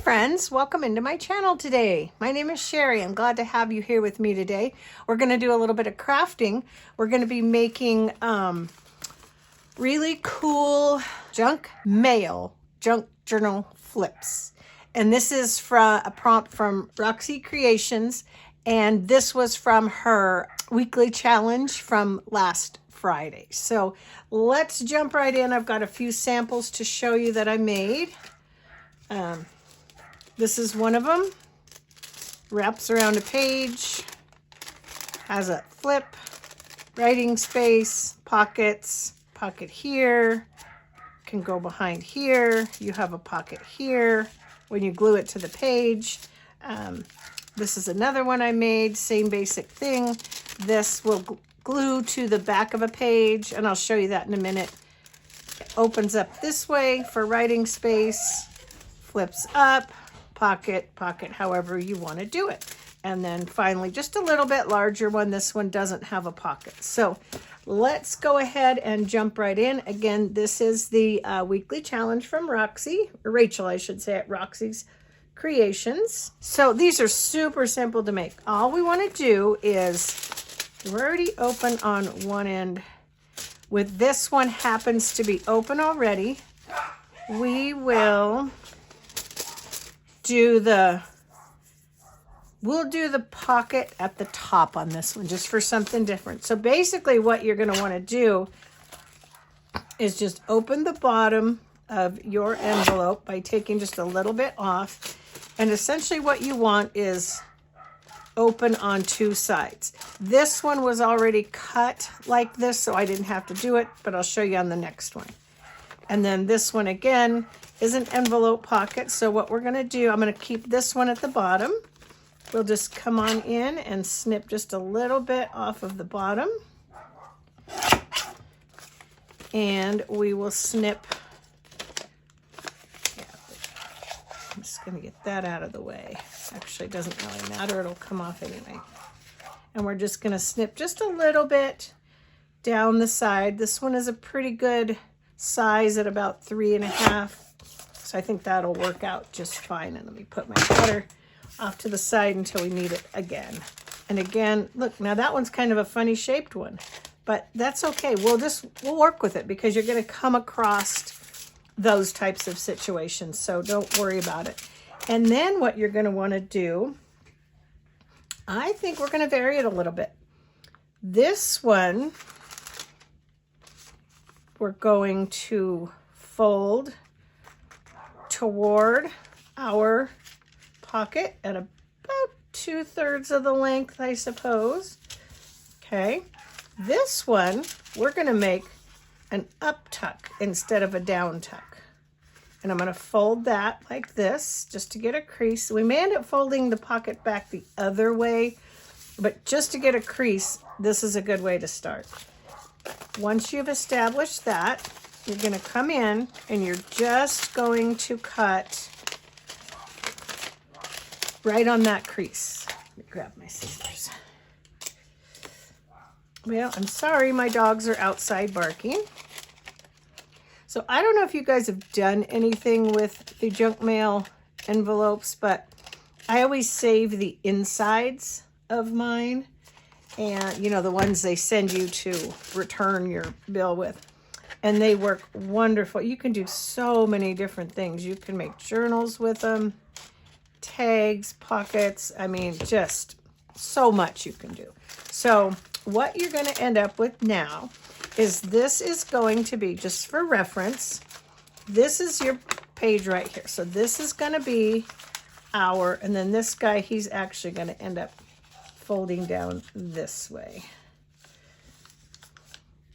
friends, welcome into my channel today. My name is Sherry. I'm glad to have you here with me today. We're going to do a little bit of crafting. We're going to be making really cool junk mail, junk journal flips. And this is from a prompt from Roxy Creations, and this was from her weekly challenge from last Friday. So let's jump right in. I've got a few samples to show you that I made. This is one of them. Wraps around a page, has a flip, writing space, pockets, pocket here, can go behind here. You have a pocket here when you glue it to the page. This is another one I made, same basic thing. This will glue to the back of a page, and I'll show you that in a minute. It opens up this way for writing space, flips up, pocket, pocket, however you want to do it. And then finally, just a little bit larger one. This one doesn't have a pocket. So let's go ahead and jump right in. Again, this is the weekly challenge from Roxy, or Rachel, I should say, at Roxy's Creations. So these are super simple to make. All we want to do is, we're already open on one end. With this one happens to be open already, we will we'll do the pocket at the top on this one, just for something different. So basically what you're going to want to do is just open the bottom of your envelope by taking just a little bit off. And essentially what you want is open on two sides. This one was already cut like this, so I didn't have to do it, but I'll show you on the next one. And then this one again is an envelope pocket. So what we're going to do, I'm going to keep this one at the bottom. We'll just come on in and snip just a little bit off of the bottom. And we will snip. I'm just going to get that out of the way. Actually, it doesn't really matter. It'll come off anyway. And we're just going to snip just a little bit down the side. This one is a pretty good size at about 3.5. So I think that'll work out just fine. And let me put my cutter off to the side until we need it again. And again, look, now that one's kind of a funny shaped one, but that's okay. We'll work with it because you're going to come across those types of situations. So don't worry about it. And then what you're going to want to do, I think we're going to vary it a little bit. This one, we're going to fold toward our pocket at about 2/3 of the length, I suppose. Okay. This one, we're going to make an up tuck instead of a down tuck. And I'm going to fold that like this just to get a crease. We may end up folding the pocket back the other way, but just to get a crease, this is a good way to start. Once you've established that, you're going to come in and you're just going to cut right on that crease. Let me grab my scissors. Well, I'm sorry, my dogs are outside barking. So I don't know if you guys have done anything with the junk mail envelopes, but I always save the insides of mine. And, you know, the ones they send you to return your bill with. And they work wonderful. You can do so many different things. You can make journals with them, tags, pockets. I mean, just so much you can do. So what you're going to end up with now is this is going to be, just for reference, this is your page right here. So this is going to be and then this guy, he's actually going to end up folding down this way.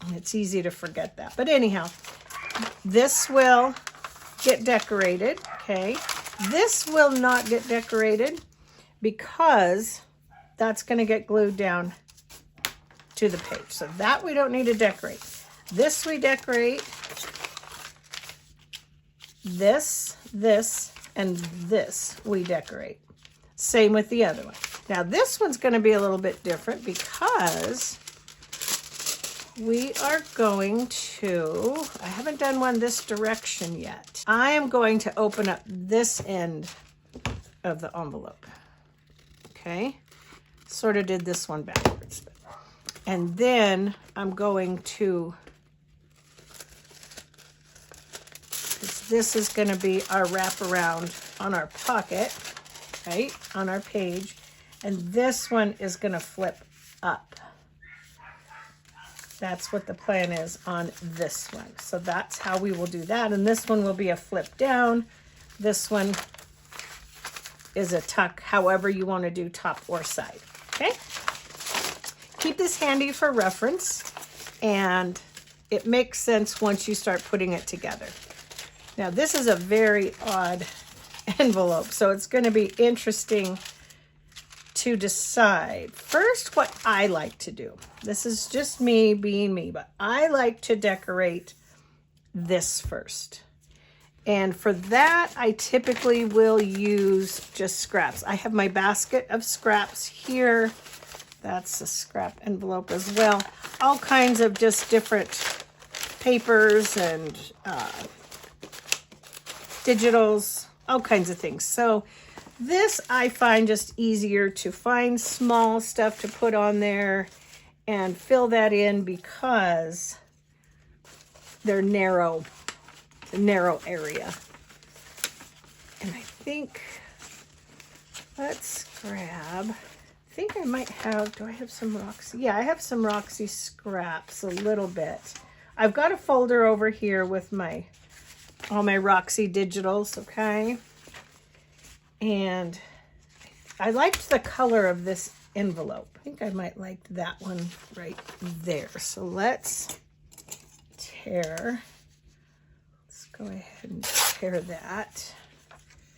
And it's easy to forget that. But anyhow, this will get decorated, okay? This will not get decorated because that's going to get glued down to the page. So that we don't need to decorate. This we decorate. This, and this we decorate. Same with the other one. Now this one's going to be a little bit different because we are going to, I haven't done one this direction yet. I am going to open up this end of the envelope. Okay, sort of did this one backwards. And then I'm going to, this is going to be our wraparound on our pocket, right, on our page. And this one is going to flip up. That's what the plan is on this one. So that's how we will do that. And this one will be a flip down. This one is a tuck, however you want to do top or side. Okay. Keep this handy for reference, and it makes sense once you start putting it together. Now, this is a very odd envelope, so it's going to be interesting to decide first what I like to do. This is just me being me, but I like to decorate this first. And for that, I typically will use just scraps. I have my basket of scraps here. That's a scrap envelope as well. All kinds of just different papers and digitals, all kinds of things. So this I find just easier to find small stuff to put on there and fill that in because they're narrow, it's a narrow area. And I think, let's grab, I think I might have, do I have some Roxy? Yeah, I have some Roxy scraps, a little bit. I've got a folder over here with all my Roxy digitals, okay? And I liked the color of this envelope. I think I might like that one right there. So let's tear. Let's go ahead and tear that.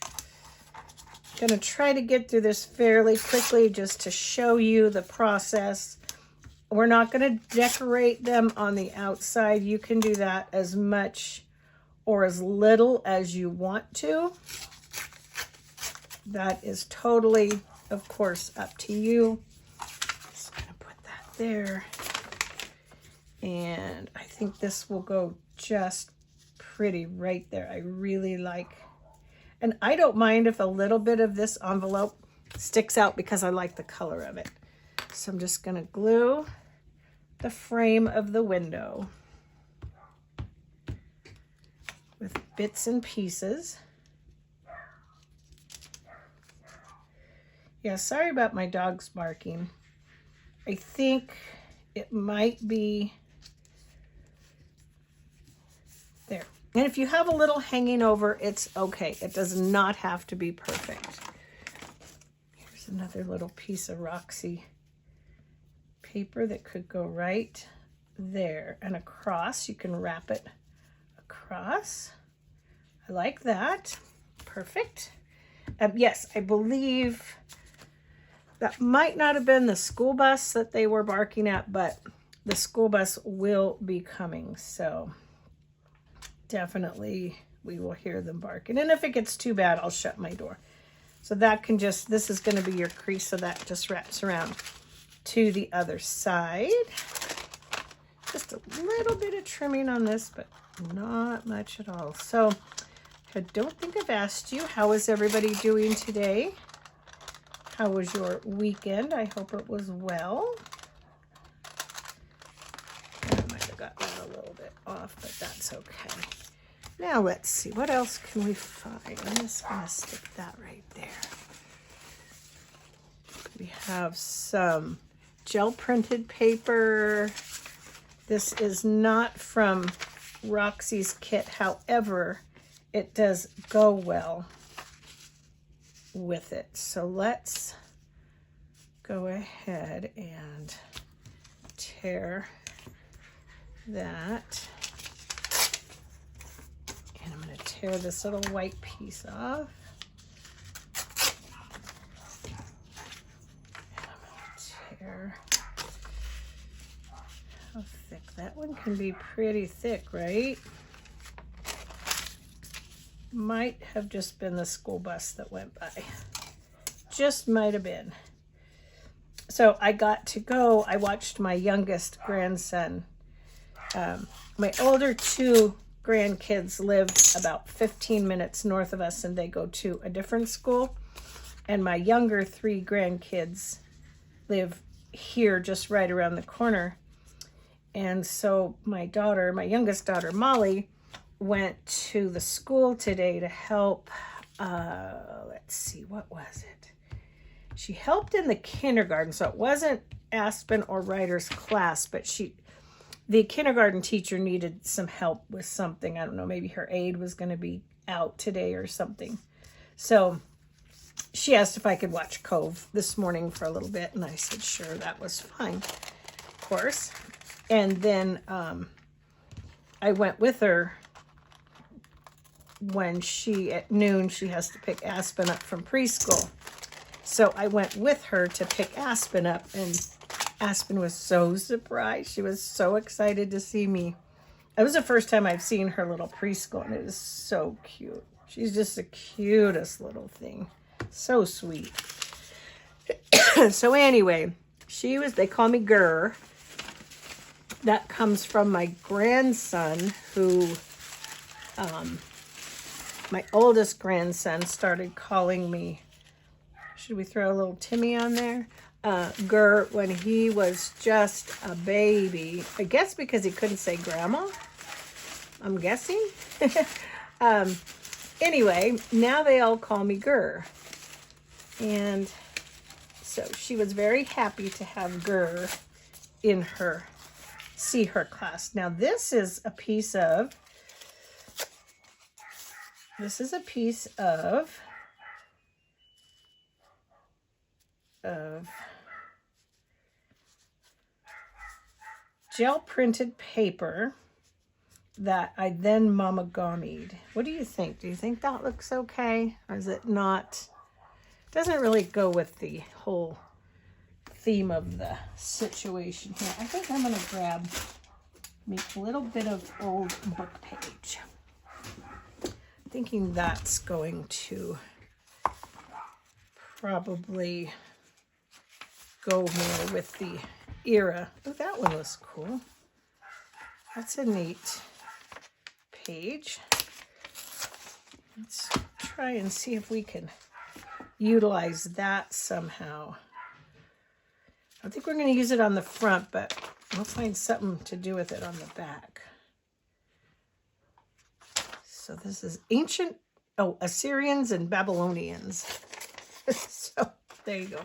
I'm going to try to get through this fairly quickly just to show you the process. We're not going to decorate them on the outside. You can do that as much or as little as you want to. That is totally, of course, up to you. Just going to put that there. And I think this will go just pretty right there. I really like, and I don't mind if a little bit of this envelope sticks out because I like the color of it. So I'm just going to glue the frame of the window with bits and pieces. Yeah, sorry about my dogs barking. I think it might be there. And if you have a little hanging over, it's okay. It does not have to be perfect. Here's another little piece of Roxy paper that could go right there and across. You can wrap it across. I like that. Perfect. Yes, I believe that might not have been the school bus that they were barking at, but the school bus will be coming. So definitely we will hear them barking. And if it gets too bad, I'll shut my door. So that can just, this is going to be your crease. So that just wraps around to the other side. Just a little bit of trimming on this, but not much at all. So I don't think I've asked you, how is everybody doing today? How was your weekend? I hope it was well. I might have got that a little bit off, but that's okay. Now let's see, what else can we find? I'm just gonna stick that right there. We have some gel printed paper. This is not from Roxy's kit, however, it does go well with it. So let's go ahead and tear that. And I'm going to tear this little white piece off. And I'm going to tear. How thick? That one can be pretty thick, right? Might have just been the school bus that went by. Just might have been. So I got to go, I watched my youngest grandson. My older two grandkids live about 15 minutes north of us, and they go to a different school. And my younger 3 grandkids live here just right around the corner. And so my youngest daughter, Molly, went to the school today to help, let's see, what was it? She helped in the kindergarten, so it wasn't Aspen or Ryder's class, but the kindergarten teacher needed some help with something. I don't know, maybe her aide was going to be out today or something. So she asked if I could watch Cove this morning for a little bit, and I said, sure, that was fine, of course. And then I went with her when at noon, she has to pick Aspen up from preschool. So I went with her to pick Aspen up, and Aspen was so surprised. She was so excited to see me. It was the first time I've seen her little preschool, and it was so cute. She's just the cutest little thing. So sweet. So anyway, they call me Gurr. That comes from my grandson, who, my oldest grandson started calling me, should we throw a little Timmy on there? Gurr, when he was just a baby. I guess because he couldn't say grandma, I'm guessing. Anyway, now they all call me Gurr. And so she was very happy to have Gurr in her see her class. Now this is a piece of gel printed paper that I then mamagami'd. What do you think? Do you think that looks okay? Or is it not? Doesn't really go with the whole theme of the situation here. I think I'm going to grab me a little bit of old book page. Thinking that's going to probably go more with the era. Oh, that one was cool. That's a neat page. Let's try and see if we can utilize that somehow. I think we're going to use it on the front, but we'll find something to do with it on the back. So this is Assyrians and Babylonians. So there you go.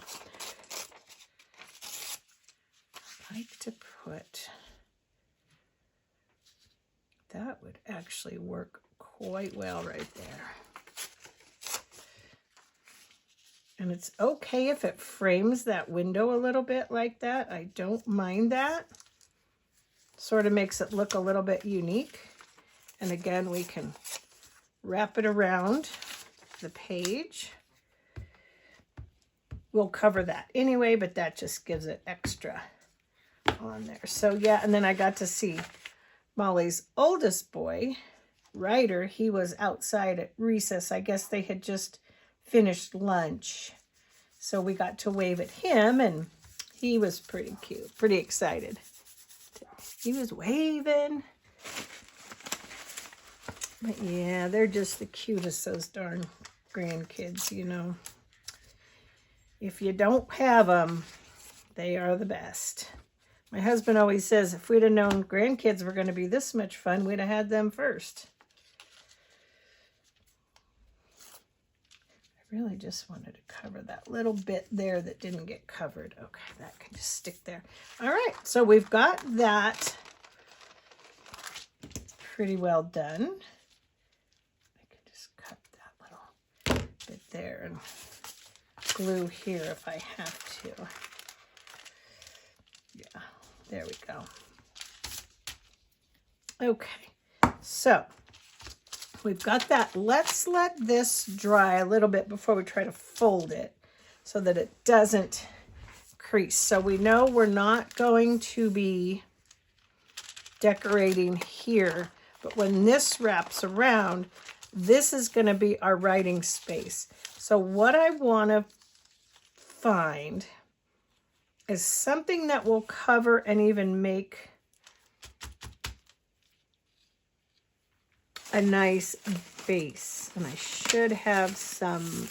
I like to put, that would actually work quite well right there. And it's okay if it frames that window a little bit like that. I don't mind that. Sort of makes it look a little bit unique. And again, we can wrap it around the page. We'll cover that anyway, but that just gives it extra on there. So yeah, and then I got to see Molly's oldest boy, Ryder. He was outside at recess. I guess they had just finished lunch. So we got to wave at him, and he was pretty cute, pretty excited. He was waving. But yeah, they're just the cutest, those darn grandkids, you know. If you don't have them, they are the best. My husband always says, if we'd have known grandkids were going to be this much fun, we'd have had them first. I really just wanted to cover that little bit there that didn't get covered. Okay, that can just stick there. All right, so we've got that pretty well done. I can just cut that little bit there and glue here if I have to. Yeah, there we go. Okay, so we've got that. Let's let this dry a little bit before we try to fold it so that it doesn't crease. So we know we're not going to be decorating here, but when this wraps around, this is going to be our writing space. So what I want to find is something that will cover and even make a nice base. And I should have some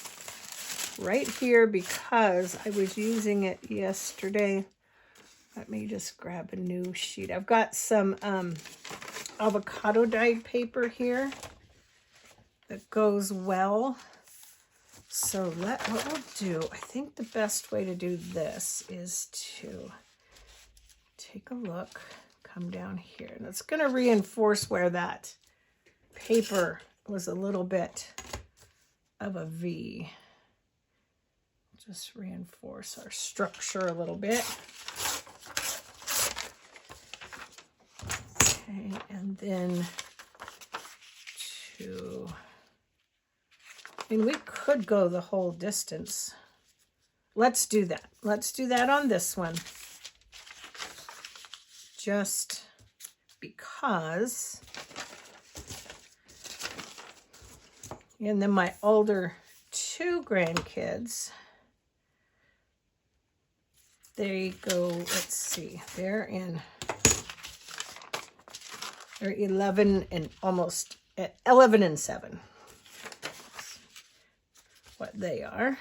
right here because I was using it yesterday. Let me just grab a new sheet. I've got some avocado dyed paper here that goes well. So what we'll do, I think the best way to do this is to take a look, come down here, and it's going to reinforce where that paper was a little bit of a V. Just reinforce our structure a little bit. Okay, and then we could go the whole distance. Let's do that. Let's do that on this one. Just because. And then my older 2 grandkids, they go, let's see, they're 11 and almost 11 and 7. What they are.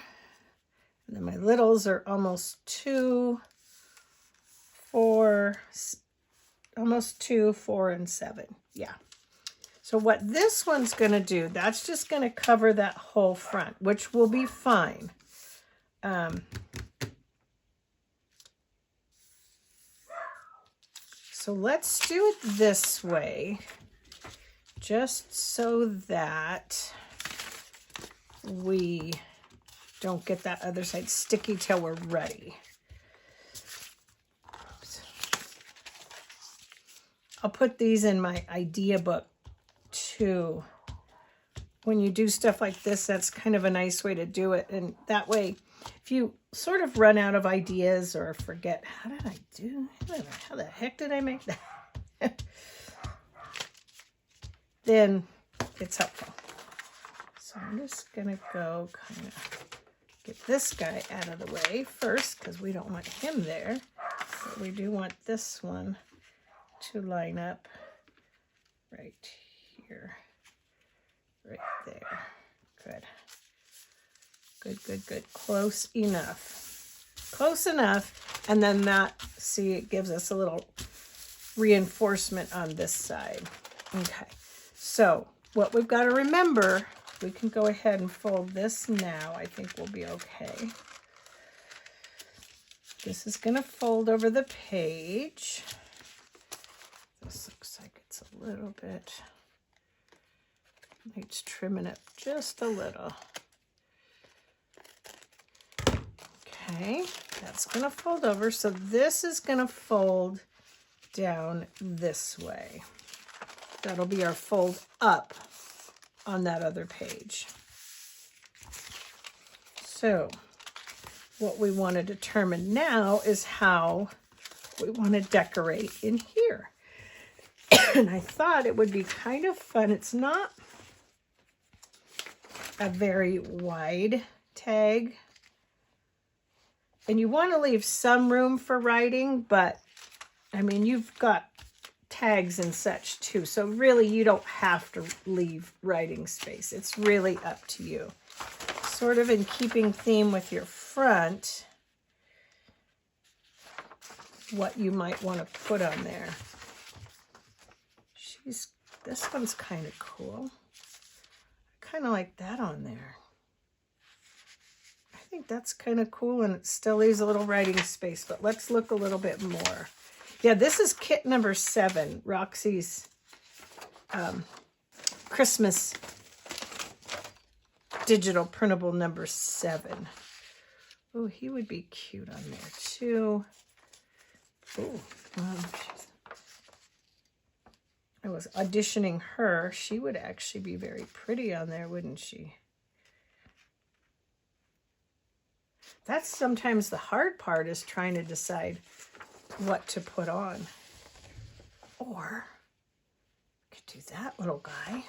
And then my littles are almost 2, 4, almost 2, 4, and 7. Yeah. So what this one's going to do, that's just going to cover that whole front, which will be fine. So let's do it this way, just so that we don't get that other side sticky till we're ready. Oops. I'll put these in my idea book too. When you do stuff like this, that's kind of a nice way to do it. And that way, if you sort of run out of ideas or forget, how did I do? How the heck did I make that? Then it's helpful. So I'm just going to go kind of get this guy out of the way first because we don't want him there. But we do want this one to line up right here, right there. Good. Good, good, good. Close enough. Close enough. And then that, see, it gives us a little reinforcement on this side. Okay. So what we've got to remember, we can go ahead and fold this now. I think we'll be okay. This is going to fold over the page. This looks like it's a little bit, needs trimming it just a little. Okay, that's going to fold over. So this is going to fold down this way. That'll be our fold up on that other page. So what we want to determine now is how we want to decorate in here. And I thought it would be kind of fun. It's not a very wide tag. And you want to leave some room for writing, but I mean, you've got tags and such too. So really you don't have to leave writing space. It's really up to you. Sort of in keeping theme with your front, what you might want to put on there. This one's kind of cool. I kind of like that on there. I think that's kind of cool, and it still leaves a little writing space, but let's look a little bit more. Yeah, this is kit number 7, Roxy's Christmas digital printable number 7. Oh, he would be cute on there too. Oh, I was auditioning her. She would actually be very pretty on there, wouldn't she? That's sometimes the hard part, is trying to decide what to put on. Or I could do that little guy.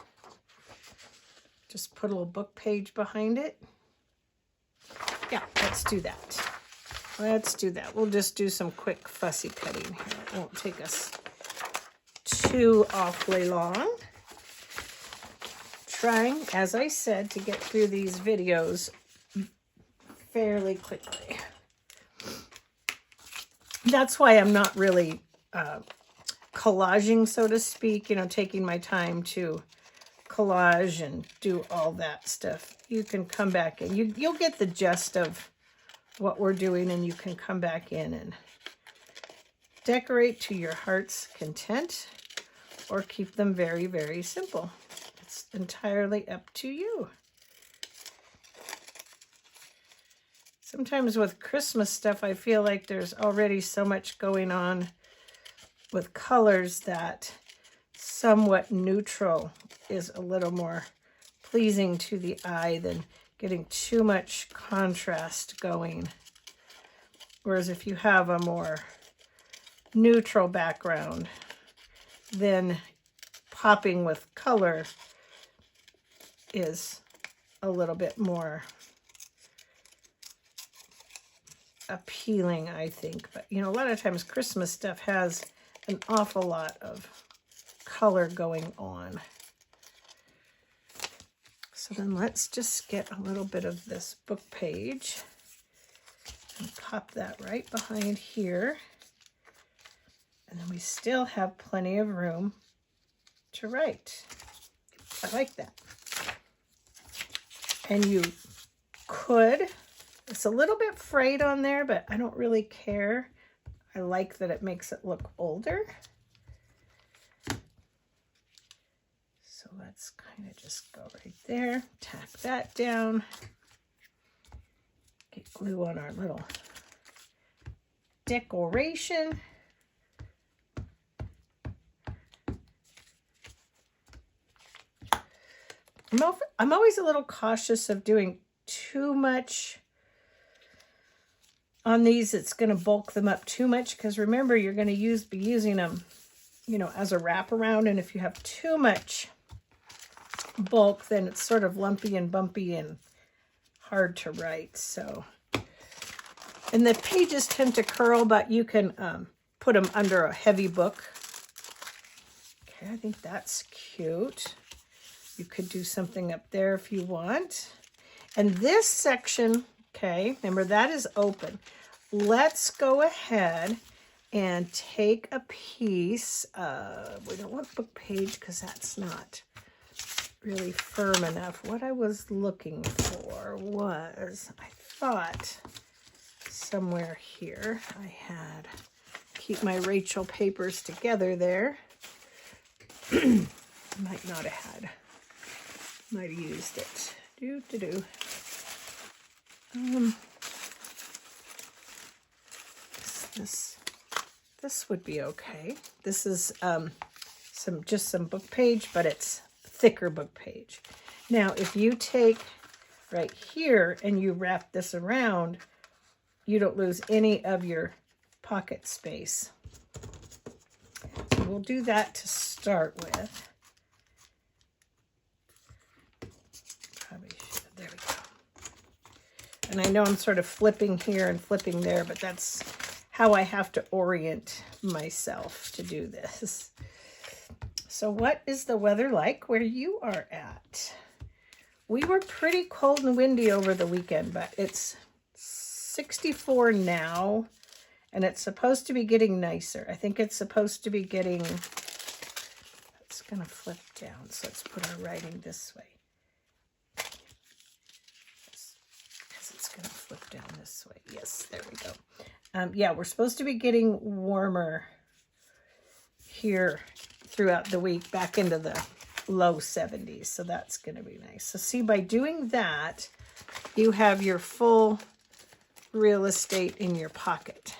Just put a little book page behind it. Yeah, let's do that. Let's do that. We'll just do some quick fussy cutting here. It won't take us too awfully long. trying, as I said, to get through these videos fairly quickly. That's why I'm not really collaging, so to speak, you know, taking my time to collage and do all that stuff. You can come back and you'll get the gist of what we're doing, and you can come back in and decorate to your heart's content or keep them very, very simple. It's entirely up to you. Sometimes with Christmas stuff, I feel like there's already so much going on with colors that somewhat neutral is a little more pleasing to the eye than getting too much contrast going. Whereas if you have a more neutral background, then popping with color is a little bit more appealing, I think. But you know, a lot of times Christmas stuff has an awful lot of color going on. So then let's just get a little bit of this book page and pop that right behind here. And then we still have plenty of room to write. I like that. And you could, it's a little bit frayed on there, but I don't really care. I like that it makes it look older. So let's kind of just go right there, tack that down, get glue on our little decoration. I'm always a little cautious of doing too much on these. It's going to bulk them up too much, because remember, you're going to be using them, you know, as a wraparound. And if you have too much bulk, then it's sort of lumpy and bumpy and hard to write. So, and the pages tend to curl, but you can put them under a heavy book. Okay, I think that's cute. You could do something up there if you want. And this section, okay, remember that is open. Let's go ahead and take a piece of, we don't want book page because that's not really firm enough. What I was looking for was, I thought somewhere here I had, keep my Rachel papers together there. Might not have had. Might have used it. This would be okay. This is just some book page, but it's thicker book page. Now, if you take right here and you wrap this around, you don't lose any of your pocket space. So we'll do that to start with. There we go. And I know I'm sort of flipping here and flipping there, but that's how I have to orient myself to do this. So what is the weather like where you are at? We were pretty cold and windy over the weekend, but it's 64 now, and it's supposed to be getting nicer. I think it's supposed to be getting, it's going to flip down, so let's put our writing this way. Going to flip down this way. Yes, there we go. Yeah, we're supposed to be getting warmer here throughout the week, back into the low 70s. So that's going to be nice. So see, by doing that, you have your full real estate in your pocket.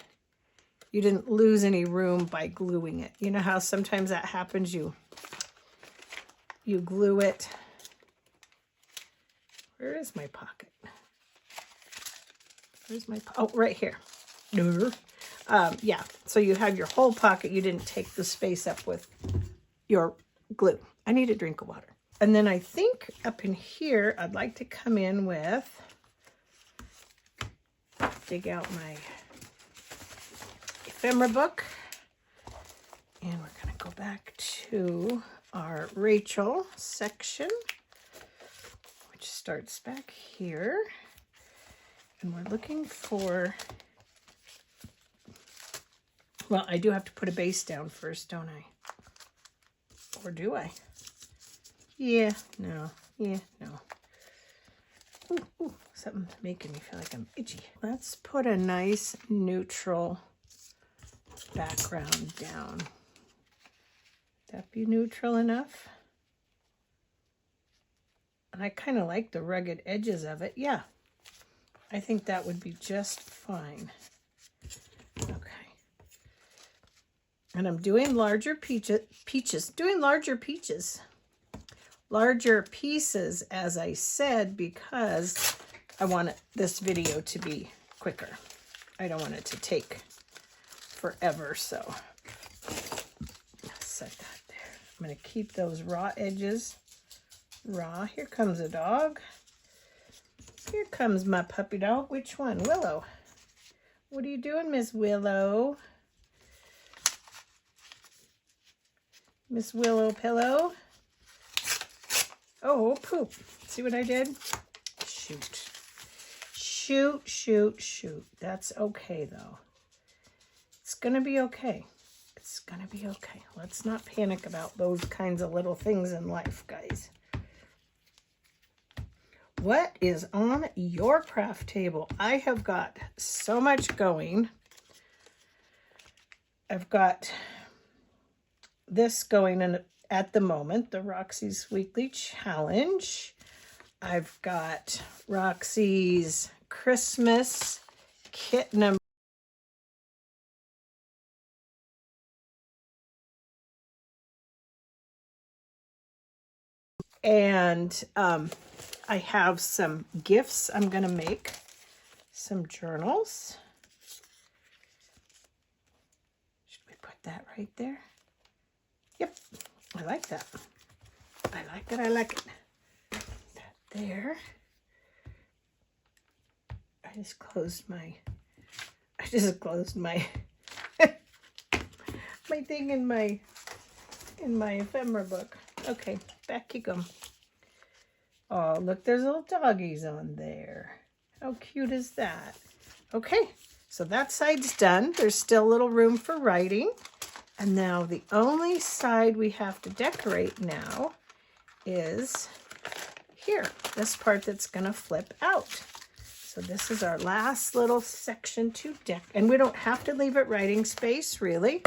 You didn't lose any room by gluing it. You know how sometimes that happens? You glue it. Where is my pocket? Where's my, oh, right here. Yeah, so you have your whole pocket. You didn't take the space up with your glue. I need a drink of water. And then I think up in here, I'd like to come in with, dig out my ephemera book. And we're going to go back to our Rachel section. starts back here. And we're looking for, well, I do have to put a base down first, don't I? Or do I? Yeah, no, yeah, no. Ooh, something's making me feel like I'm itchy. Let's put a nice neutral background down. That be neutral enough? And I kind of like the rugged edges of it. Yeah, I think that would be just fine. Okay. And I'm doing larger larger pieces, as I said, because I want this video to be quicker. I don't want it to take forever, so set that there. I'm going to keep those raw edges raw. Here comes a dog. Here comes my puppy dog. Which one? Willow. What are you doing, Miss Willow? Miss Willow Pillow. Oh, poop. See what I did? Shoot. Shoot, shoot, shoot. That's okay, though. It's going to be okay. It's going to be okay. Let's not panic about those kinds of little things in life, guys. What is on your craft table? I have got so much going. I've got this going in at the moment, the Roxy's Weekly Challenge. I've got Roxy's Christmas kit number. And I have some gifts I'm going to make, some journals. Should we put that right there? Yep, I like that. I like it, I like it. That there. I just closed my my thing in my ephemera book. Okay, back you go. Oh, look, there's little doggies on there. How cute is that? Okay, so that side's done. There's still a little room for writing. And now the only side we have to decorate now is here, this part that's going to flip out. So this is our last little section to deck. And we don't have to leave it writing space, really.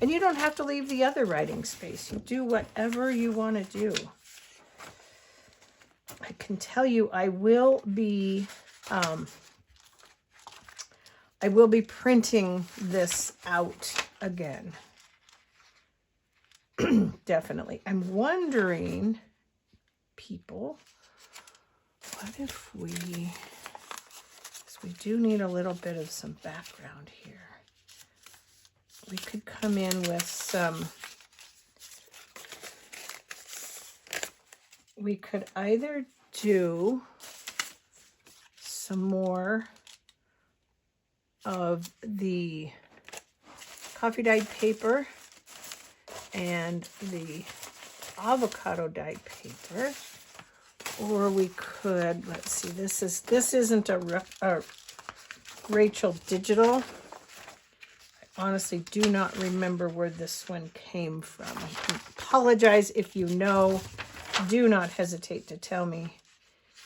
And you don't have to leave the other writing space. You do whatever you want to do. I can tell you I will be printing this out again. Definitely. I'm wondering, people, what if we do need a little bit of some background here. We could come in with some, we could either do some more of the coffee dyed paper and the avocado dyed paper, or we could, let's see, this isn't a Rachel Digital. I honestly do not remember where this one came from. I apologize if you know. Do not hesitate to tell me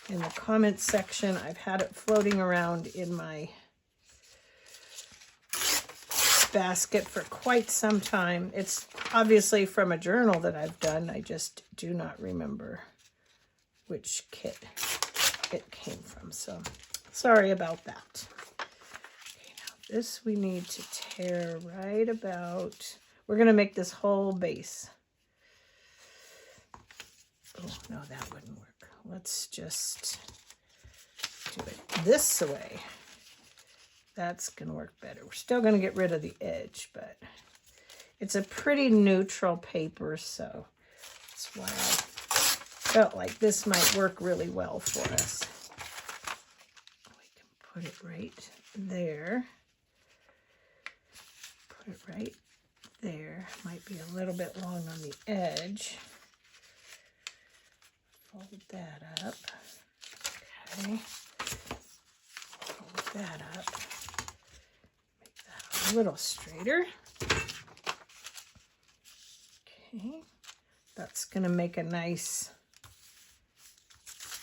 in the comments section. I've had it floating around in my basket for quite some time. It's obviously from a journal that I've done. I just do not remember which kit it came from. So sorry about that. Okay, now this we need to tear right about. We're going to make this whole base. Oh, no, that wouldn't work. Let's just do it this way. That's going to work better. We're still going to get rid of the edge, but it's a pretty neutral paper, so that's why I felt like this might work really well for us. We can put it right there. Put it right there. Might be a little bit long on the edge. Fold that up. Okay. Fold that up. Make that a little straighter. Okay. That's going to make a nice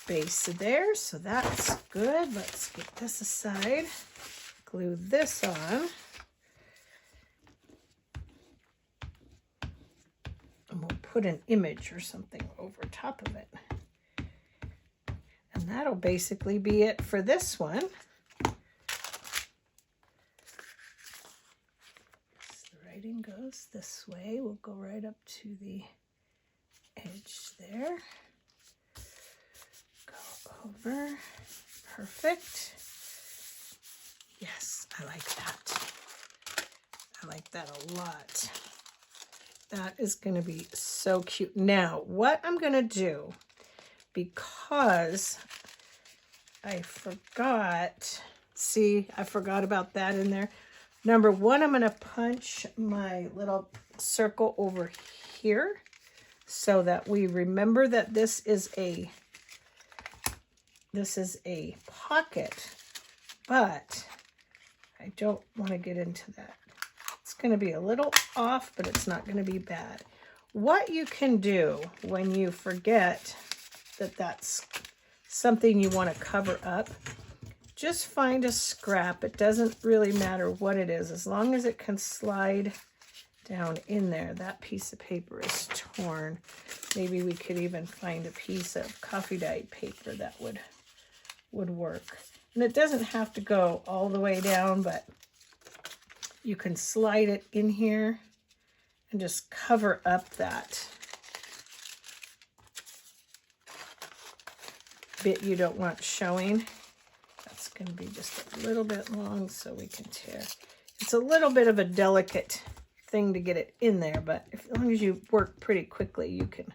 base there. So that's good. Let's get this aside. Glue this on. And we'll put an image or something over top of it. And that'll basically be it for this one. So the writing goes this way. We'll go right up to the edge there. Go over. Perfect. Yes, I like that. I like that a lot. That is going to be so cute. Now, what I'm going to do, because I forgot, see, I forgot about that in there. Number one, I'm going to punch my little circle over here so that we remember that this is a pocket, but I don't want to get into that. It's going to be a little off, but it's not going to be bad. What you can do when you forget that that's something you want to cover up, just find a scrap. It doesn't really matter what it is, as long as it can slide down in there. That piece of paper is torn. Maybe we could even find a piece of coffee dyed paper that would work. And it doesn't have to go all the way down, but you can slide it in here and just cover up that bit you don't want showing. That's going to be just a little bit long so we can tear. It's a little bit of a delicate thing to get it in there, but as long as you work pretty quickly, you can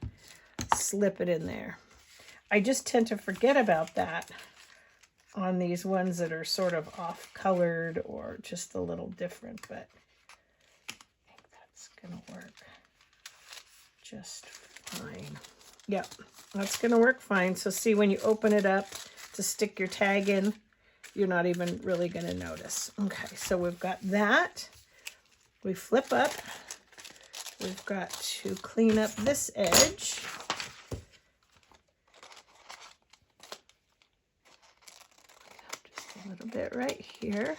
slip it in there. I just tend to forget about that on these ones that are sort of off-colored or just a little different, but I think that's going to work just fine. Yep, that's going to work fine. So see, when you open it up to stick your tag in, you're not even really going to notice. Okay, so we've got that. We flip up. We've got to clean up this edge. A little bit right here.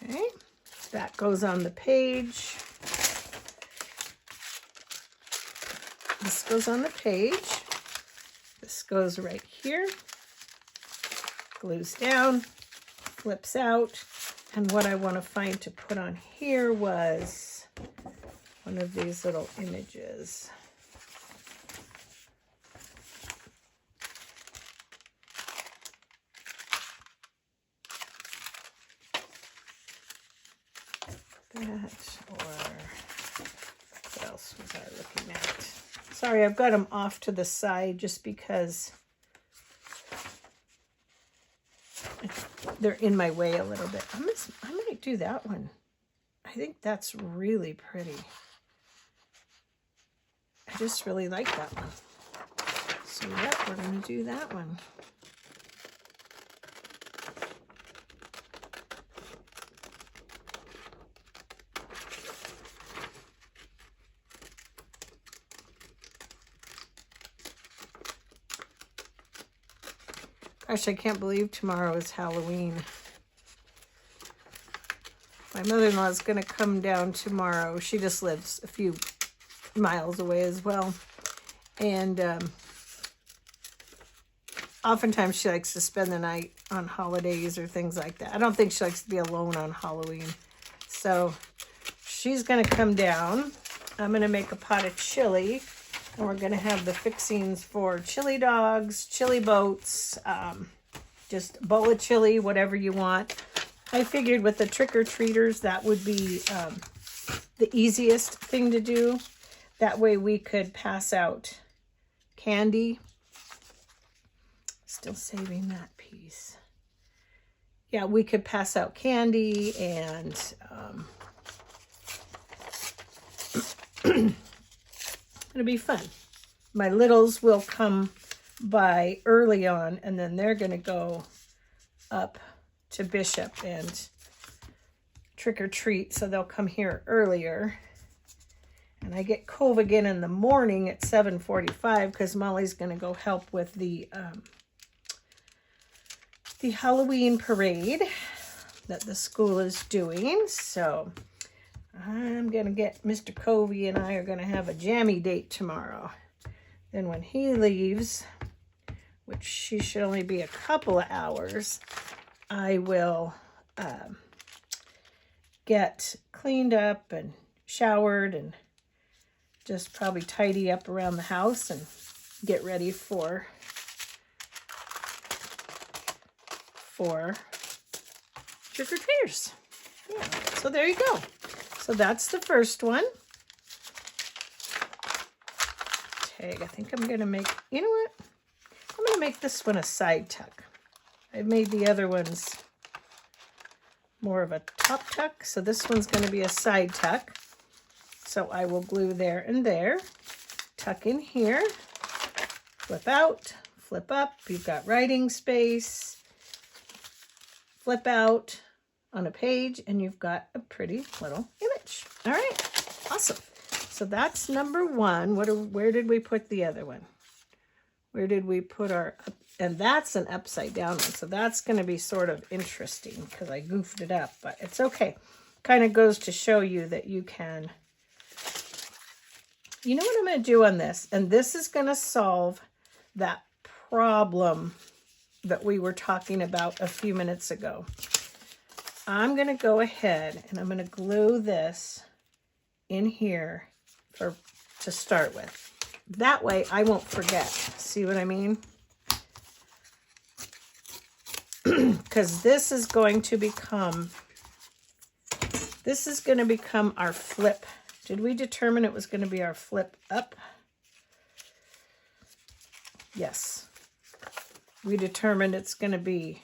Okay, that goes on the page. This goes on the page. This goes right here. Glues down, flips out. And what I want to find to put on here was one of these little images. That, or what else was I looking at? Sorry, I've got them off to the side just because they're in my way a little bit. I might do that one. I think that's really pretty. I just really like that one. So yep, we're going to do that one. Gosh, I can't believe tomorrow is Halloween. My mother-in-law is going to come down tomorrow. She just lives a few miles away as well. And oftentimes she likes to spend the night on holidays or things like that. I don't think she likes to be alone on Halloween. So she's going to come down. I'm going to make a pot of chili. And we're going to have the fixings for chili dogs, chili boats, just bowl of chili, whatever you want. I figured with the trick-or-treaters, that would be the easiest thing to do. That way we could pass out candy. Still saving that piece. Yeah, we could pass out candy and it'll be fun. my littles will come by early on, and then they're going to go up to Bishop and trick or treat, so they'll come here earlier. And I get Cove again in the morning at 7:45 because Molly's going to go help with the Halloween parade that the school is doing. So I'm going to get Mr. Covey, and I are going to have a jammy date tomorrow. Then when he leaves, which she should only be a couple of hours, I will get cleaned up and showered and just probably tidy up around the house and get ready for trick-or-treaters. Yeah, so there you go. So that's the first one. Tag, I think I'm going to make, you know what? I'm going to make this one a side tuck. I've made the other ones more of a top tuck, so this one's going to be a side tuck. So I will glue there and there, tuck in here, flip out, flip up. You've got writing space, flip out on a page, and you've got a pretty little image. All right, awesome. So that's number one. Where did we put the other one? Where did we put our, and that's an upside down one. So that's going to be sort of interesting because I goofed it up, but it's okay. Kind of goes to show you that you can, you know what I'm going to do on this? And this is going to solve that problem that we were talking about a few minutes ago. I'm going to go ahead and I'm going to glue this in here to start with. That way I won't forget. See what I mean? Because this is going to become our flip. Did we determine it was going to be our flip up? Yes. We determined it's going to be,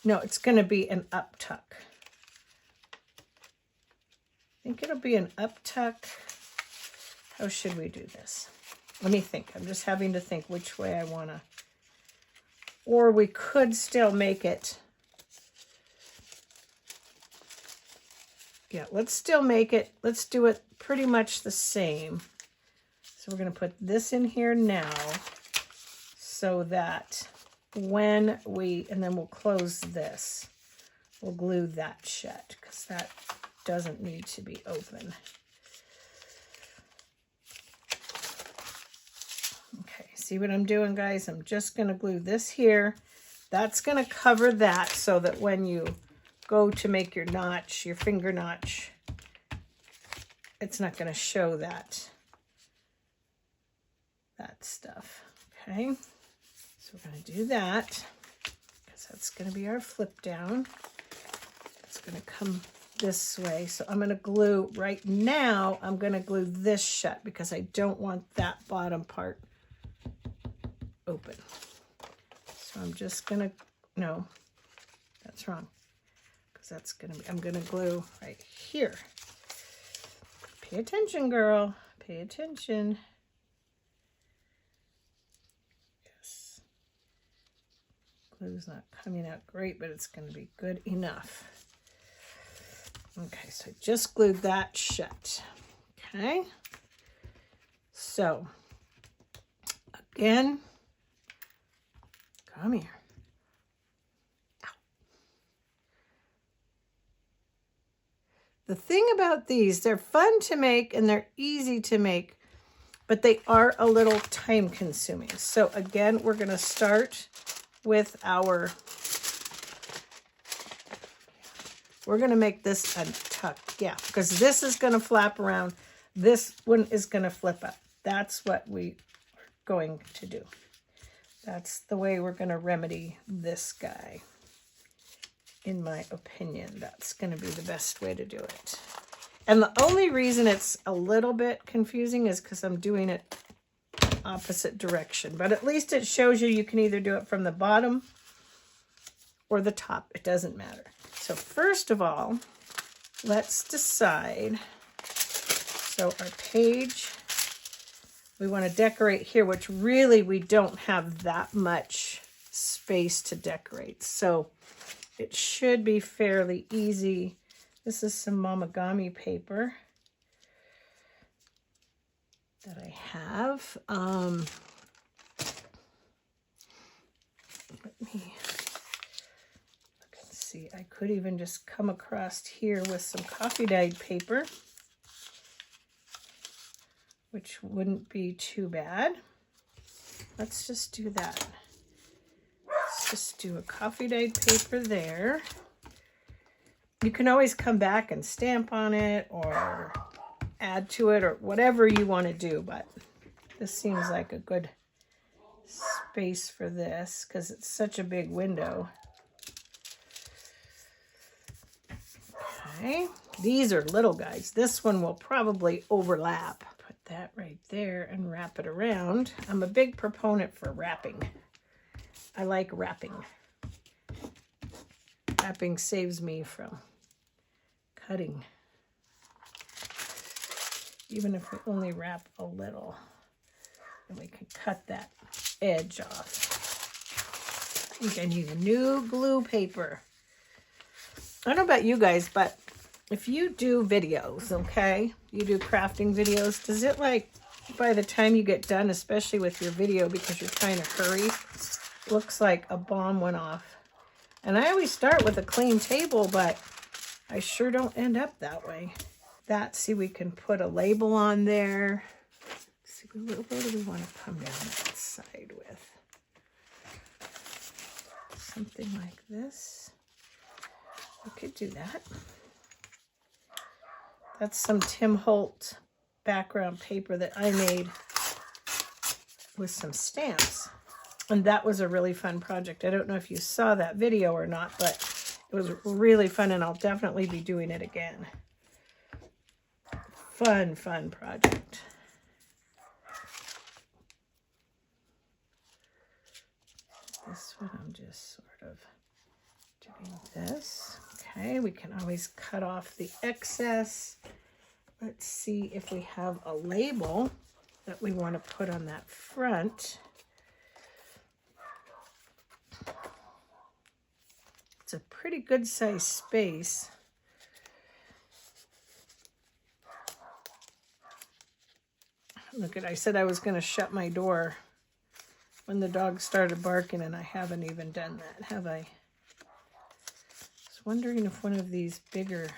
no, it's going to be an up tuck. I think it'll be an up tuck. How should we do this? Let me think. I'm just having to think which way I want to. Or we could still make it. Yeah, let's still make it. Let's do it pretty much the same. So we're going to put this in here now so that when we, and then we'll close this. We'll glue that shut because that doesn't need to be open. Okay, see what I'm doing, guys? I'm just going to glue this here. That's going to cover that so that when you go to make your notch, your finger notch, it's not going to show that stuff. Okay, so we're going to do that because that's going to be our flip down. It's going to come this way. So I'm going to glue, right now, I'm going to glue this shut because I don't want that bottom part open. So I'm just going to, no, that's wrong. Because that's going to be, I'm going to glue right here. Pay attention, girl. Pay attention. Yes. Glue's not coming out great, but it's going to be good enough. Okay, so I just glued that shut. Okay. So, again, come here. Ow. The thing about these, they're fun to make and they're easy to make, but they are a little time consuming. So again, we're going to start with our, we're going to make this a tuck. Yeah, because this is going to flap around. This one is going to flip up. That's what we are going to do. That's the way we're going to remedy this guy. In my opinion, that's going to be the best way to do it. And the only reason it's a little bit confusing is because I'm doing it opposite direction. But at least it shows you can either do it from the bottom or the top. It doesn't matter. So first of all, let's decide. So our page We want to decorate here, which really we don't have that much space to decorate. So it should be fairly easy. This is some Mamagami paper that I have. Let me look and see. I could even just come across here with some coffee dyed paper, which wouldn't be too bad. Let's just do that. Let's just do a coffee dyed paper there. You can always come back and stamp on it or add to it or whatever you want to do, but this seems like a good space for this because it's such a big window. Okay, these are little guys. This one will probably overlap. Put that right there and wrap it around. I'm a big proponent for wrapping. I like wrapping. Wrapping saves me from cutting. Even if we only wrap a little, then we can cut that edge off. I think I need a new glue paper. I don't know about you guys, but if you do videos, okay, you do crafting videos, does it like, by the time you get done, especially with your video because you're trying to hurry, looks like a bomb went off. And I always start with a clean table, but I sure don't end up that way. That, see, we can put a label on there. Let's see, where do we want to come down that side with? Something like this. We could do that. That's some Tim Holt background paper that I made with some stamps. And that was a really fun project. I don't know if you saw that video or not, but it was really fun, and I'll definitely be doing it again. Fun project. This one, I'm just sort of doing this. Okay, we can always cut off the excess. Let's see if we have a label that we want to put on that front. It's a pretty good size space. Look at, I said I was going to shut my door when the dog started barking, and I haven't even done that, have I? I was wondering if one of these bigger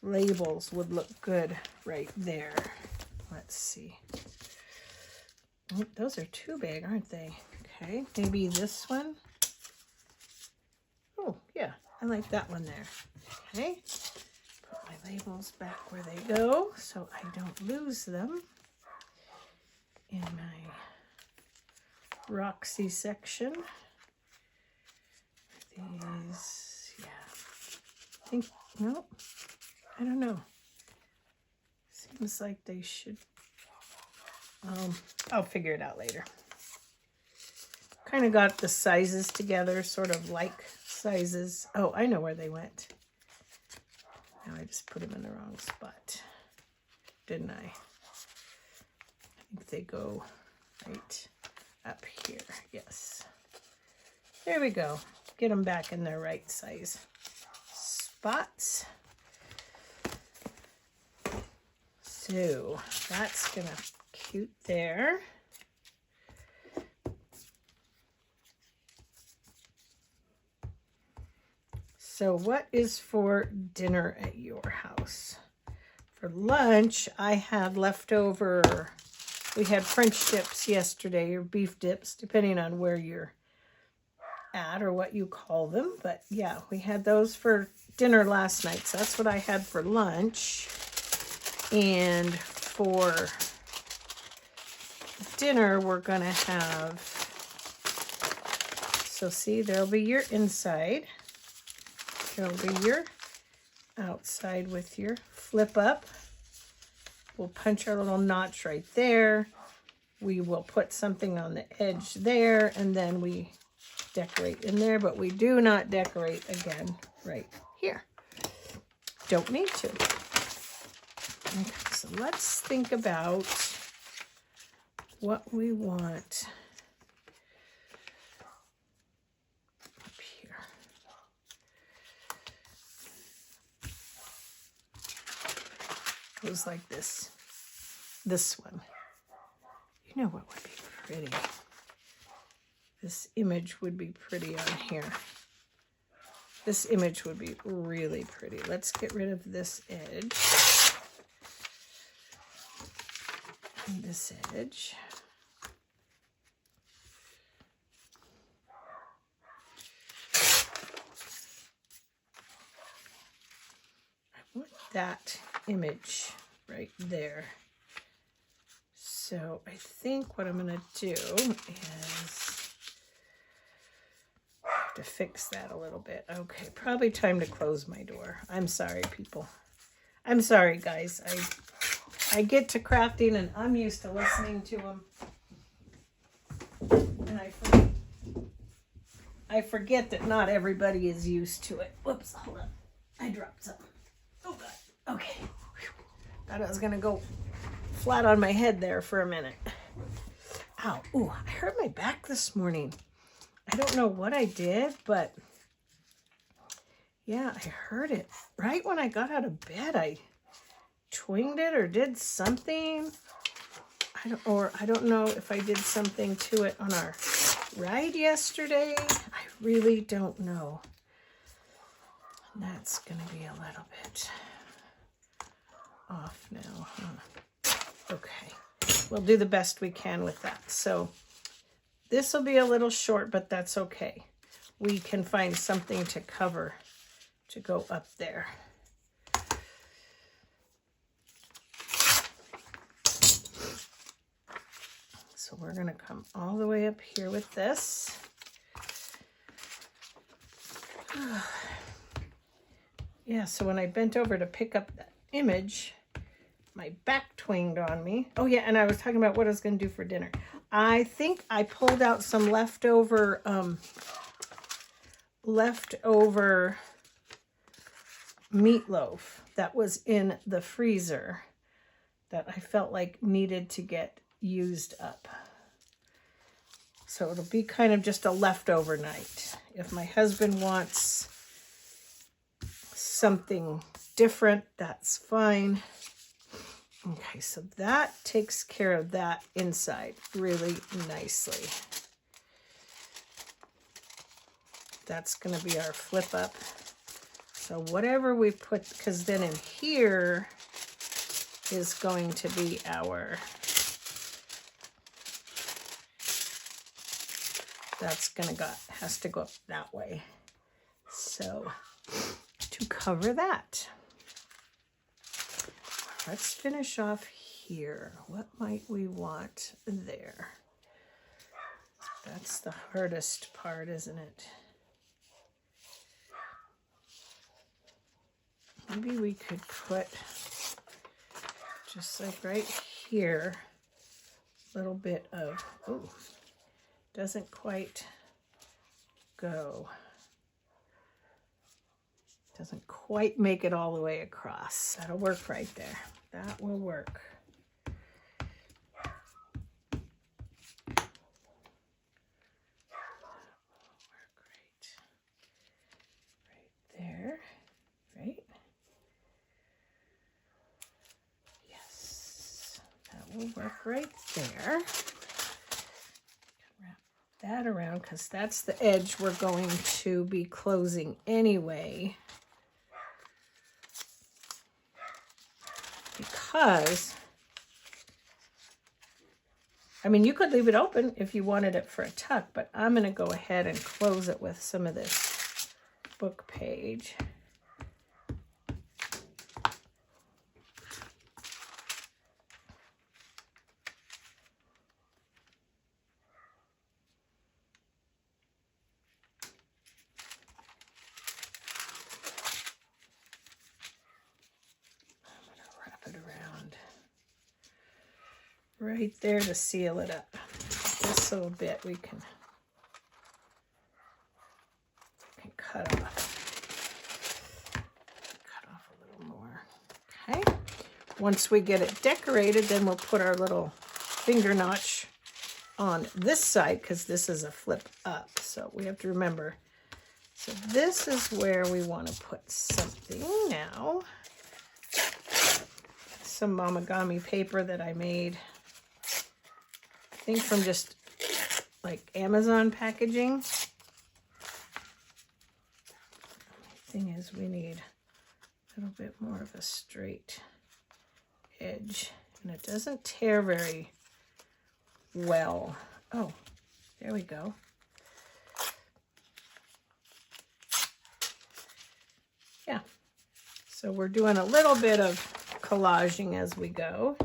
labels would look good right there. Let's see. Oh, those are too big, aren't they? Okay, maybe this one. Oh, yeah, I like that one there. Okay, put my labels back where they go so I don't lose them in my Roxy section. These, yeah. I think, no, I don't know. Seems like they should, I'll figure it out later. Kind of got the sizes together, sort of like sizes. Oh, I know where they went. Now I just put them in the wrong spot, didn't I? I think they go right up here. Yes. There we go. Get them back in their right size spots. So that's gonna cute there. So what is for dinner at your house? For lunch, I had leftover, we had French dips yesterday, or beef dips, depending on where you're at or what you call them. But yeah, we had those for dinner last night. So that's what I had for lunch. And for dinner, we're going to have, so see, there'll be your inside. There'll be your outside with your flip up. We'll punch our little notch right there. We will put something on the edge there, and then we decorate in there, but we do not decorate again right here. Don't need to. Okay, so let's think about what we want up here. Goes like this. This one. You know what would be pretty? This image would be pretty on here. This image would be really pretty. Let's get rid of this edge. And this edge. I want that image right there. So I think what I'm going to do is to fix that a little bit. Okay, probably time to close my door. I'm sorry, people. I'm sorry, guys. I get to crafting and I'm used to listening to them. And I forget that not everybody is used to it. Whoops, hold on. I dropped something. Oh, God. Okay. Thought I was going to go flat on my head there for a minute. Ow. Ooh, I hurt my back this morning. I don't know what I did, but yeah, I heard it. Right when I got out of bed, I twinged it or did something. I don't know if I did something to it on our ride yesterday. I really don't know. That's going to be a little bit off now, huh? Okay, we'll do the best we can with that. So this will be a little short, but that's okay. We can find something to cover to go up there. So we're going to come all the way up here with this. Yeah, so when I bent over to pick up that image, my back twinged on me. Oh yeah, and I was talking about what I was going to do for dinner. I think I pulled out some leftover meatloaf that was in the freezer that I felt like needed to get used up. So it'll be kind of just a leftover night. If my husband wants something different, that's fine. Okay, so that takes care of that inside really nicely. That's going to be our flip up. So whatever we put, because then in here is going to be our, has to go up that way. So to cover that, let's finish off here. What might we want there? That's the hardest part, isn't it? Maybe we could put, just like right here, a little bit of, ooh, doesn't quite go. Doesn't quite make it all the way across. That'll work right there. That will work. Right there. Right? Yes. That will work right there. Wrap that around because that's the edge we're going to be closing anyway. Because, I mean, you could leave it open if you wanted it for a tuck, but I'm going to go ahead and close it with some of this book page. Right there to seal it up. This little bit we can cut off. Cut off a little more. Okay. Once we get it decorated, then we'll put our little finger notch on this side because this is a flip up. So we have to remember. So this is where we want to put something now. Some Mamagami paper that I made, I think from just like Amazon packaging. The thing is, we need a little bit more of a straight edge, and it doesn't tear very well. Oh, there we go. Yeah, so we're doing a little bit of collaging as we go.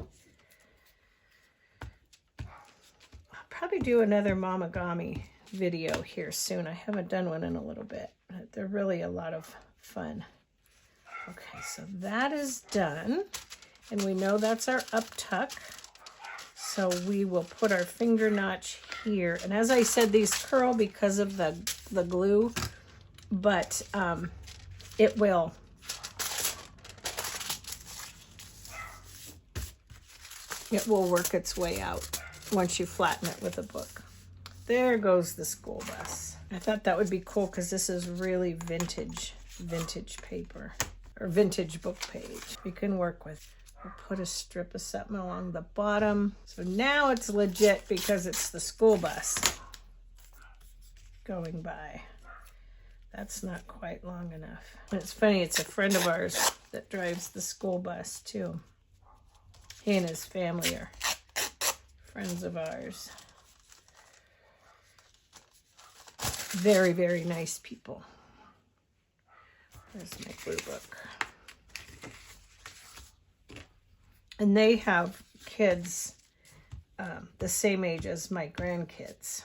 I'll probably do another Mamagami video here soon. I haven't done one in a little bit. They're really a lot of fun. Okay, so that is done. And we know that's our up tuck. So we will put our finger notch here. And as I said, these curl because of the glue, but it will work its way out once you flatten it with a book. There goes the school bus. I thought that would be cool because this is really vintage paper or vintage book page we can work with. We'll put a strip of something along the bottom. So now it's legit because it's the school bus going by. That's not quite long enough. And it's funny, it's a friend of ours that drives the school bus too. He and his family are friends of ours. Very, very nice people. There's my blue book. And they have kids the same age as my grandkids.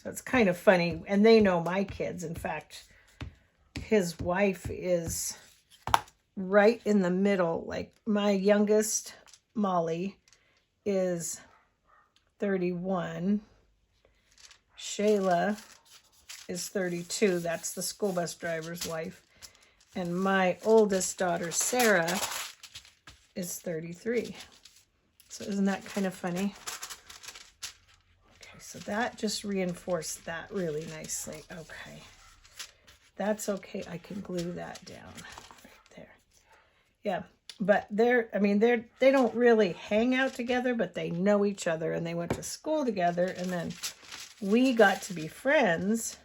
So it's kind of funny. And they know my kids. In fact, his wife is right in the middle. Like my youngest, Molly, is 31. Shayla is 32. That's the school bus driver's wife. And my oldest daughter, Sarah, is 33. So isn't that kind of funny? Okay, so that just reinforced that really nicely. Okay. That's okay. I can glue that down right there. Yeah. But they don't really hang out together, but they know each other and they went to school together, and then we got to be friends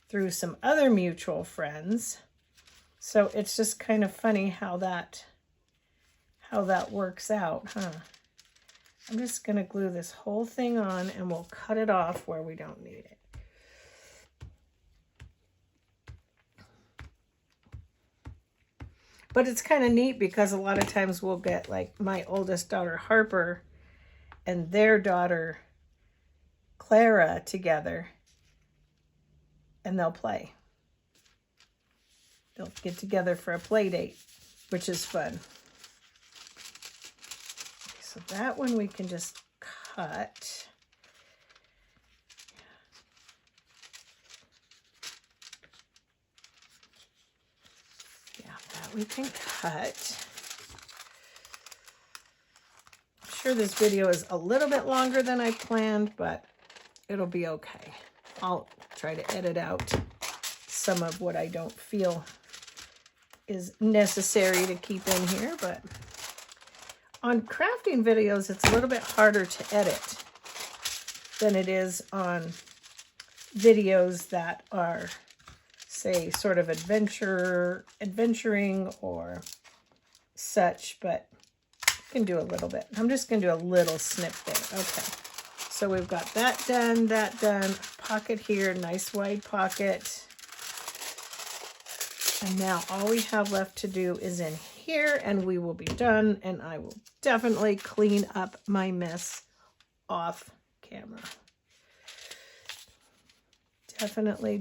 through some other mutual friends. So it's just kind of funny how that works out, huh? I'm just going to glue this whole thing on and we'll cut it off where we don't need it. But it's kind of neat because a lot of times we'll get like my oldest daughter, Harper, and their daughter, Clara, together, and they'll play. They'll get together for a play date, which is fun. So that one we can just cut. Yeah, that we can cut. I'm sure this video is a little bit longer than I planned, but it'll be okay. I'll try to edit out some of what I don't feel is necessary to keep in here, but on crafting videos, it's a little bit harder to edit than it is on videos that are, say, sort of adventuring or such, but I can do a little bit. I'm just going to do a little snip there. Okay. So we've got that done, pocket here, nice wide pocket. And now all we have left to do is in here, and we will be done, and I will definitely clean up my mess off camera. Definitely.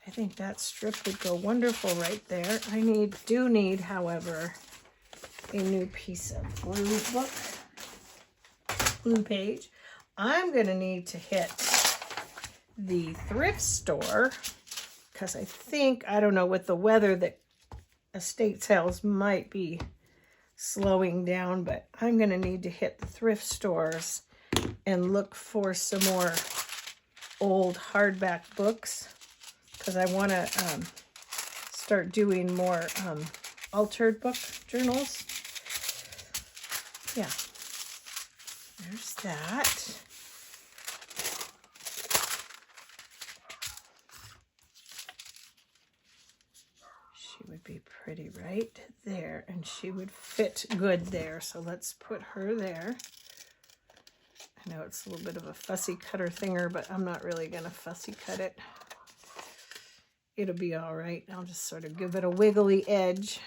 I think that strip would go wonderful right there. I do need, however, a new piece of blue page. I'm going to need to hit the thrift store because I don't know, with the weather that estate sales might be slowing down, but I'm going to need to hit the thrift stores and look for some more old hardback books, because I want to start doing more altered book journals. Yeah, there's that. She would be pretty right there, and she would fit good there. So let's put her there. I know it's a little bit of a fussy cutter thinger, but I'm not really going to fussy cut it. It'll be all right. I'll just sort of give it a wiggly edge.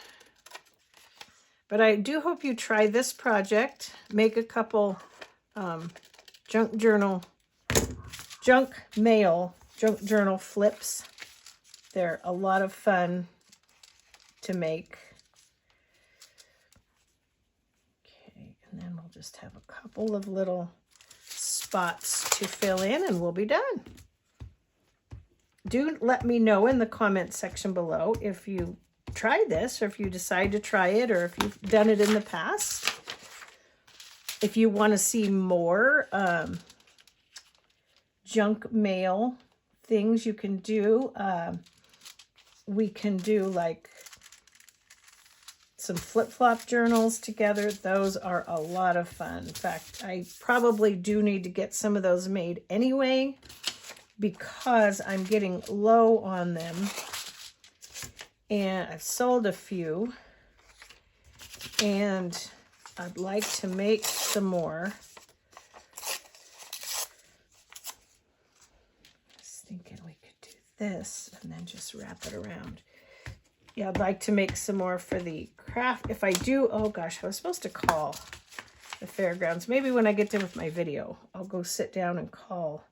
But I do hope you try this project. Make a couple junk mail journal flips. They're a lot of fun to make. Okay, and then we'll just have a couple of little spots to fill in and we'll be done. Do let me know in the comment section below if you try this, or if you decide to try it, or if you've done it in the past. If you want to see more junk mail things you can do, we can do like some flip-flop journals together. Those are a lot of fun. In fact, I probably do need to get some of those made anyway, because I'm getting low on them. And I've sold a few, and I'd like to make some more. I was thinking we could do this and then just wrap it around. Yeah, I'd like to make some more for the craft. If I do, oh gosh, I was supposed to call the fairgrounds. Maybe when I get done with my video, I'll go sit down and call.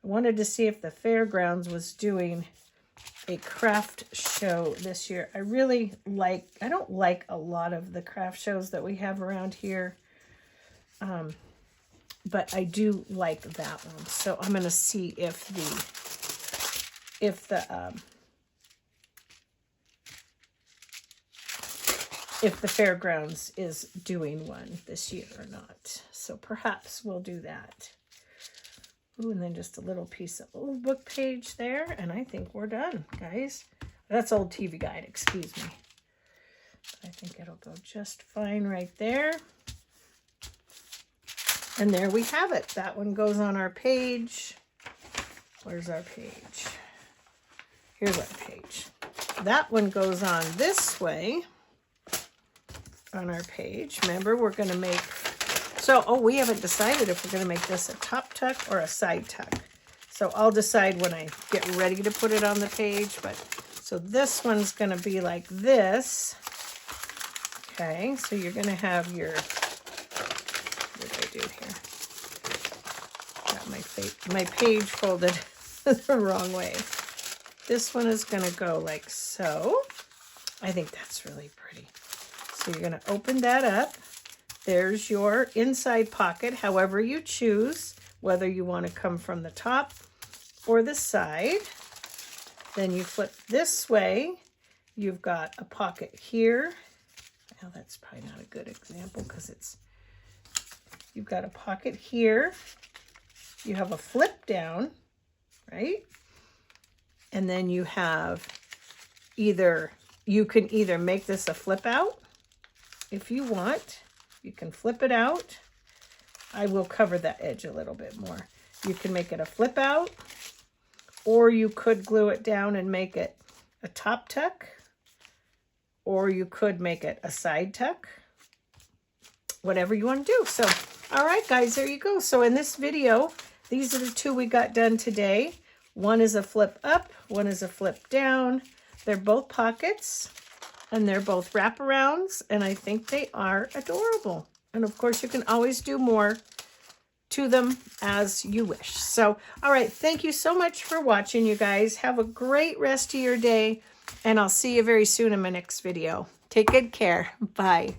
I wanted to see if the fairgrounds was doing a craft show this year. I don't like a lot of the craft shows that we have around here, but I do like that one. So I'm going to see if the fairgrounds is doing one this year or not. So perhaps we'll do that. Ooh, and then just a little piece of old book page there, and I think we're done, guys. That's old TV guide, excuse me. I think it'll go just fine right there. And there we have it. That one goes on our page. Where's our page? Here's our page. That one goes on this way on our page. Remember, we're going to make... So, we haven't decided if we're going to make this a top tuck or a side tuck. So I'll decide when I get ready to put it on the page. But so this one's going to be like this. Okay, so you're going to have your, what did I do here? Got my page folded the wrong way. This one is going to go like so. I think that's really pretty. So you're going to open that up. There's your inside pocket, however you choose, whether you want to come from the top or the side. Then you flip this way. You've got a pocket here. Now that's probably not a good example because you've got a pocket here. You have a flip down, right? And then you have you can either make this a flip out if you want. You can flip it out. I will cover that edge a little bit more. You can make it a flip out, or you could glue it down and make it a top tuck, or you could make it a side tuck, whatever you want to do. So, all right, guys, there you go. So in this video, these are the two we got done today. One is a flip up, one is a flip down. They're both pockets. And they're both wraparounds, and I think they are adorable. And of course, you can always do more to them as you wish. So, all right, thank you so much for watching, you guys. Have a great rest of your day, and I'll see you very soon in my next video. Take good care. Bye.